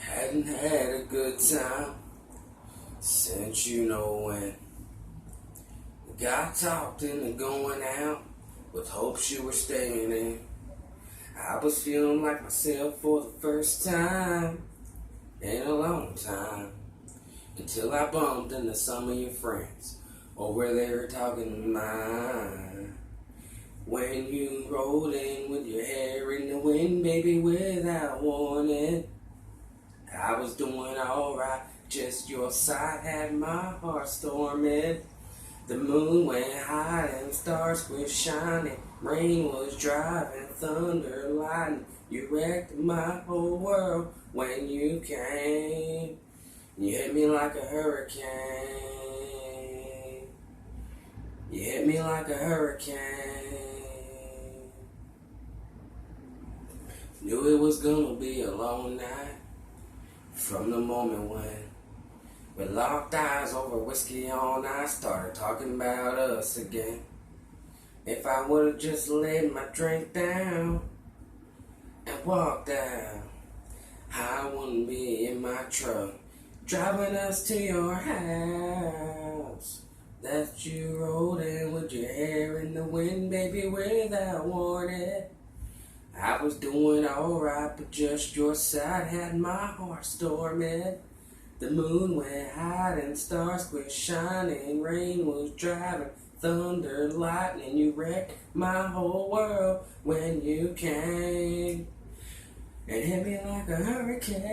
Hadn't had a good time since you know when. Got talked into going out with hopes you were staying in. I was feeling like myself for the first time in a long time. Until I bumped into some of your friends over there talking to mine. When you rolled in with your hair in the wind, baby, without warning. I was doing alright, just your side had my heart storming. The moon went high and stars were shining. Rain was driving, thunder, lightning. You wrecked my whole world when you came. You hit me like a hurricane. You hit me like a hurricane. Knew it was gonna be a long night. From the moment when we locked eyes over whiskey all night, started talking about us again. If I would've just laid my drink down and walked out, I wouldn't be in my truck, driving us to your house. That you rode in with your hair in the wind, baby, without warning. I was doing alright, but just your side had my heart storming. The moon went high and stars quit shining. Rain was driving, thunder, lightning. You wrecked my whole world when you came and hit me like a hurricane.